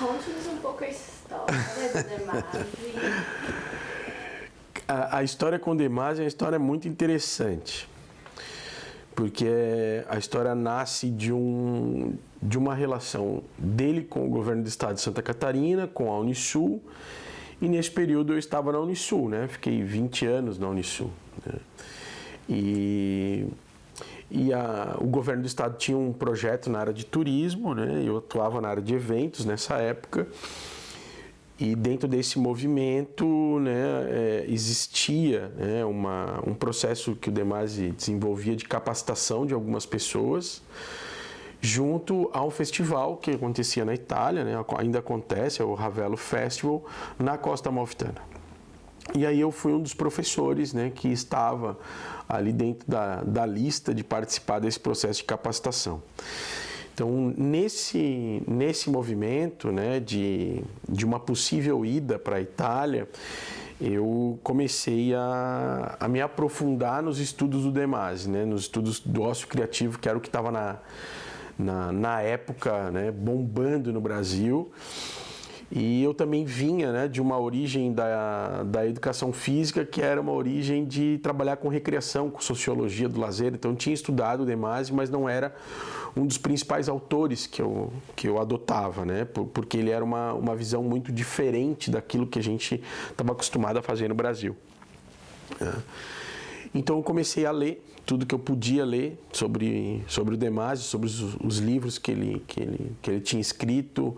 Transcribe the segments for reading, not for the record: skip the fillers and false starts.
Conte-nos um pouco a história do Demasi. A história com o Demasi é uma história muito interessante, porque a história nasce de uma relação dele com o governo do estado de Santa Catarina, com a Unisul, e nesse período eu estava na Unisul, né? Fiquei 20 anos na Unisul, né? O governo do estado tinha um projeto na área de turismo, né? Eu atuava na área de eventos nessa época, e dentro desse movimento, né, existia, né, um processo que o Demasi desenvolvia de capacitação de algumas pessoas, junto a um festival que acontecia na Itália, né, ainda acontece, é o Ravello Festival, na Costa Amalfitana. E aí eu fui um dos professores, né, que estava ali dentro da lista de participar desse processo de capacitação. Então, nesse movimento, né, de uma possível ida para a Itália, eu comecei a me aprofundar nos estudos do Demasi, né, nos estudos do ócio criativo, que era o que estava na época, né, bombando no Brasil. E eu também vinha, né, de uma origem da educação física, que era uma origem de trabalhar com recreação, com sociologia do lazer. Então, eu tinha estudado o Demasi, mas não era um dos principais autores que eu adotava, né, porque ele era uma visão muito diferente daquilo que a gente estava acostumado a fazer no Brasil. Então, eu comecei a ler tudo que eu podia ler sobre o Demasi, sobre os livros que ele tinha escrito,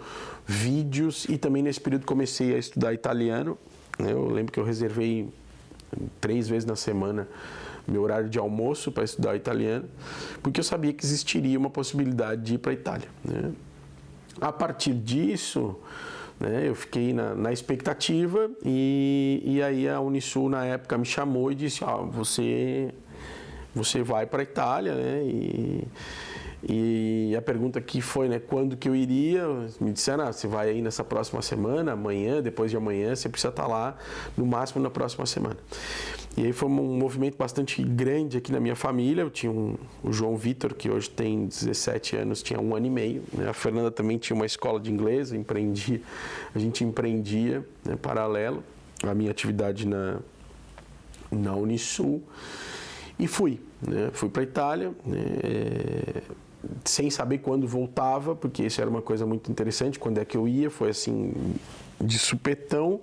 vídeos, e também nesse período comecei a estudar italiano, né? Eu lembro que eu reservei 3 vezes na semana meu horário de almoço para estudar italiano, porque eu sabia que existiria uma possibilidade de ir para a Itália, né? A partir disso, né, eu fiquei na expectativa, e aí a Unisul na época me chamou e disse: você vai para a Itália, né? E a pergunta que foi, né, quando que eu iria, me disseram: você vai aí nessa próxima semana, amanhã, depois de amanhã, você precisa estar lá no máximo na próxima semana. E aí foi um movimento bastante grande aqui na minha família. Eu tinha o João Vitor, que hoje tem 17 anos, tinha 1 ano e meio, né? A Fernanda também tinha uma escola de inglês, a gente empreendia, né, paralelo à minha atividade na Unisul. E fui para a Itália, né, sem saber quando voltava, porque isso era uma coisa muito interessante. Quando é que eu ia, foi assim, de supetão,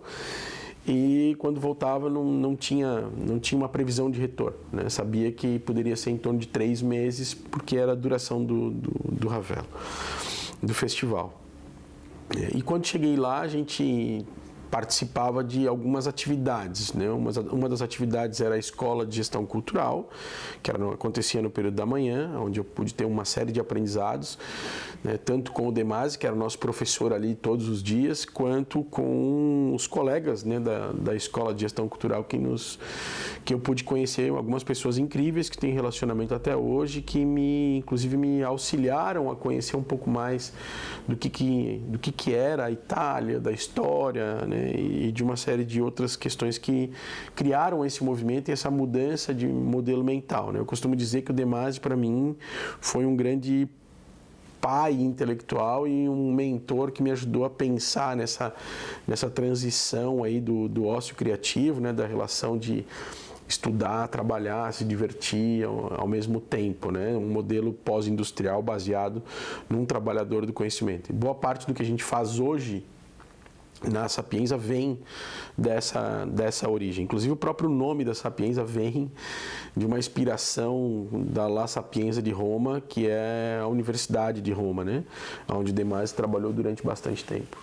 e quando voltava não tinha uma previsão de retorno, né? Sabia que poderia ser em torno de 3 meses, porque era a duração do Ravello, do festival. E quando cheguei lá, a gente participava de algumas atividades, né? Uma das atividades era a Escola de Gestão Cultural, que acontecia no período da manhã, onde eu pude ter uma série de aprendizados, né? Tanto com o Demasi, que era o nosso professor ali todos os dias, quanto com os colegas, né, da Escola de Gestão Cultural, que eu pude conhecer algumas pessoas incríveis que têm relacionamento até hoje, que inclusive me auxiliaram a conhecer um pouco mais do que era a Itália, da história, né, e de uma série de outras questões que criaram esse movimento e essa mudança de modelo mental, né? Eu costumo dizer que o Demasi, para mim, foi um grande pai intelectual e um mentor que me ajudou a pensar nessa transição aí do ócio criativo, né, da relação de estudar, trabalhar, se divertir ao mesmo tempo, né? Um modelo pós-industrial baseado num trabalhador do conhecimento. E boa parte do que a gente faz hoje na Sapienza vem dessa origem. Inclusive o próprio nome da Sapienza vem de uma inspiração da La Sapienza de Roma, que é a Universidade de Roma, né? Onde Demasi trabalhou durante bastante tempo.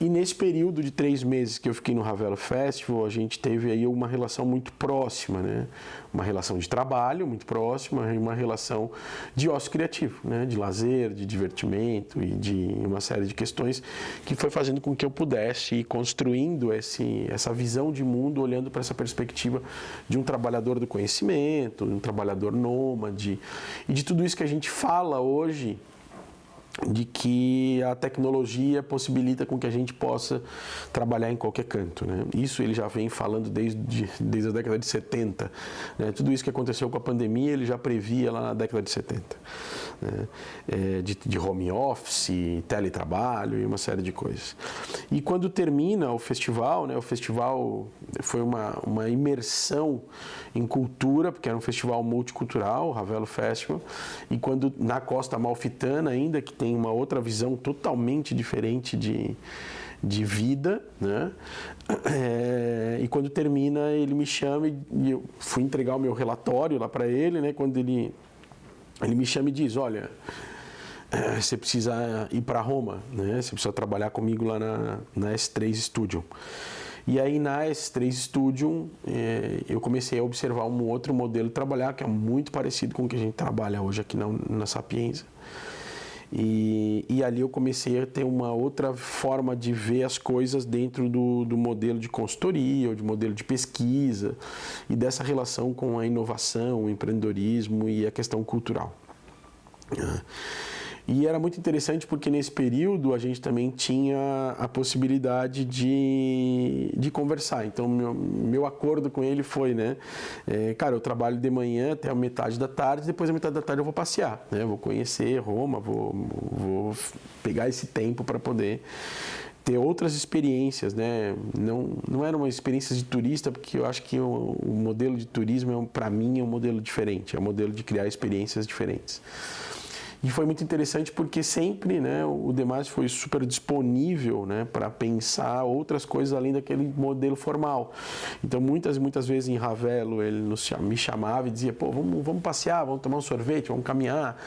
E nesse período de 3 meses que eu fiquei no Ravello Festival, a gente teve aí uma relação muito próxima, né? Uma relação de trabalho muito próxima e uma relação de ócio criativo, né? De lazer, de divertimento e de uma série de questões que foi fazendo com que eu pudesse ir construindo essa visão de mundo, olhando para essa perspectiva de um trabalhador do conhecimento, de um trabalhador nômade, e de tudo isso que a gente fala hoje de que a tecnologia possibilita com que a gente possa trabalhar em qualquer canto, né? Isso ele já vem falando desde a década de 70, né? Tudo isso que aconteceu com a pandemia ele já previa lá na década de 70, né? De home office, teletrabalho e uma série de coisas. E quando termina o festival, né? O festival foi uma imersão em cultura, porque era um festival multicultural, o Ravelo Festival, e quando na Costa Amalfitana ainda, que tem uma outra visão totalmente diferente de vida, né? E quando termina, ele me chama e eu fui entregar o meu relatório lá para ele, né? Quando ele me chama e diz, olha, você precisa ir para Roma, né? Você precisa trabalhar comigo lá na S3 Studio. E aí na S3 Studio eu comecei a observar um outro modelo de trabalhar que é muito parecido com o que a gente trabalha hoje aqui na Sapienza. E ali eu comecei a ter uma outra forma de ver as coisas dentro do modelo de consultoria, ou de modelo de pesquisa, e dessa relação com a inovação, o empreendedorismo e a questão cultural. E era muito interessante porque nesse período a gente também tinha a possibilidade de conversar. Então, meu acordo com ele foi, né? Cara, eu trabalho de manhã até a metade da tarde, depois da metade da tarde eu vou passear, né? Vou conhecer Roma, vou pegar esse tempo para poder ter outras experiências, né? Não eram experiências de turista, porque eu acho que o modelo de turismo, para mim, é um modelo diferente, é um modelo de criar experiências diferentes. E foi muito interessante porque sempre, né, o Demásio foi super disponível, né, para pensar outras coisas além daquele modelo formal. Então, muitas vezes em Ravelo ele me chamava e dizia, pô, vamos passear, vamos tomar um sorvete, vamos caminhar,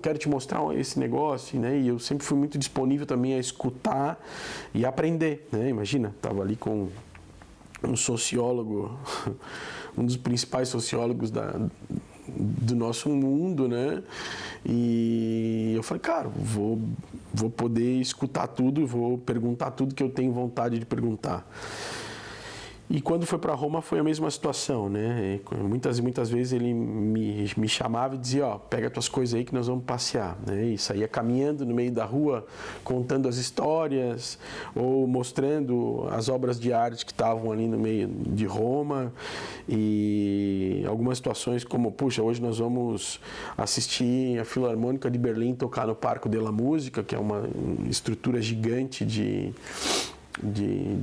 quero te mostrar esse negócio, né? E eu sempre fui muito disponível também a escutar e aprender, né? Imagina, estava ali com um sociólogo, um dos principais sociólogos do nosso mundo, né? E eu falei, cara, vou poder escutar tudo, vou perguntar tudo que eu tenho vontade de perguntar. E quando foi para Roma foi a mesma situação, né? Muitas vezes ele me chamava e dizia, ó, pega tuas coisas aí que nós vamos passear, né? E saía caminhando no meio da rua, contando as histórias ou mostrando as obras de arte que estavam ali no meio de Roma e algumas situações como, puxa, hoje nós vamos assistir a Filarmônica de Berlim tocar no Parco della Musica, que é uma estrutura gigante de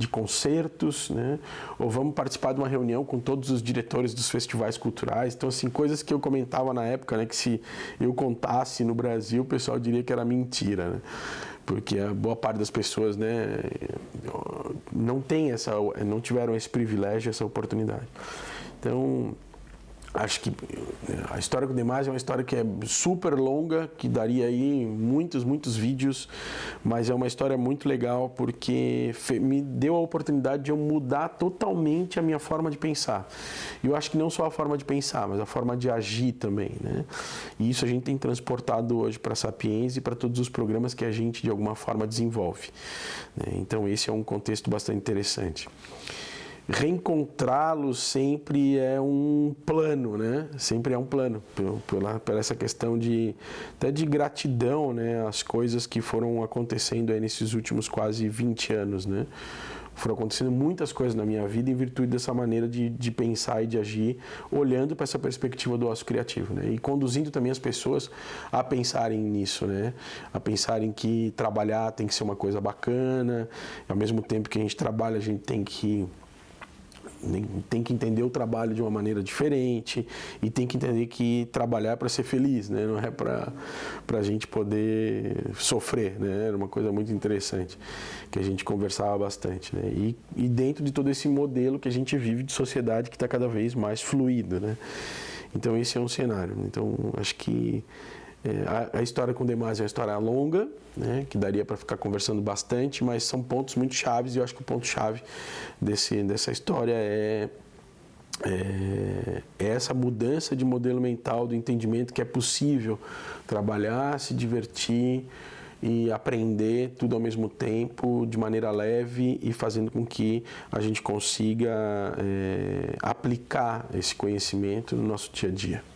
concertos, né? Ou vamos participar de uma reunião com todos os diretores dos festivais culturais. Então, assim, coisas que eu comentava na época, né, que se eu contasse no Brasil, o pessoal diria que era mentira, né? Porque a boa parte das pessoas, né, não tiveram esse privilégio, essa oportunidade. Então, acho que a história com o Demásio é uma história que é super longa, que daria aí muitos vídeos, mas é uma história muito legal porque me deu a oportunidade de eu mudar totalmente a minha forma de pensar. E eu acho que não só a forma de pensar, mas a forma de agir também, né? E isso a gente tem transportado hoje para a Sapienza e para todos os programas que a gente de alguma forma desenvolve, né? Então esse é um contexto bastante interessante. Reencontrá-los sempre é um plano, né? Sempre é um plano, por essa questão até de gratidão, né? As coisas que foram acontecendo aí nesses últimos quase 20 anos, né? Foram acontecendo muitas coisas na minha vida em virtude dessa maneira de pensar e de agir, olhando para essa perspectiva do ócio criativo, né? E conduzindo também as pessoas a pensarem nisso, né? A pensarem que trabalhar tem que ser uma coisa bacana, ao mesmo tempo que a gente trabalha, a gente tem que entender o trabalho de uma maneira diferente e tem que entender que trabalhar é para ser feliz, né? Não é para a gente poder sofrer, né? Era uma coisa muito interessante que a gente conversava bastante, né? E dentro de todo esse modelo que a gente vive de sociedade que está cada vez mais fluido, né? Então esse é um cenário. Então acho que a história com o Demásio é uma história longa, né, que daria para ficar conversando bastante, mas são pontos muito chaves e eu acho que o ponto-chave dessa história é essa mudança de modelo mental, do entendimento que é possível trabalhar, se divertir e aprender tudo ao mesmo tempo, de maneira leve e fazendo com que a gente consiga aplicar esse conhecimento no nosso dia a dia.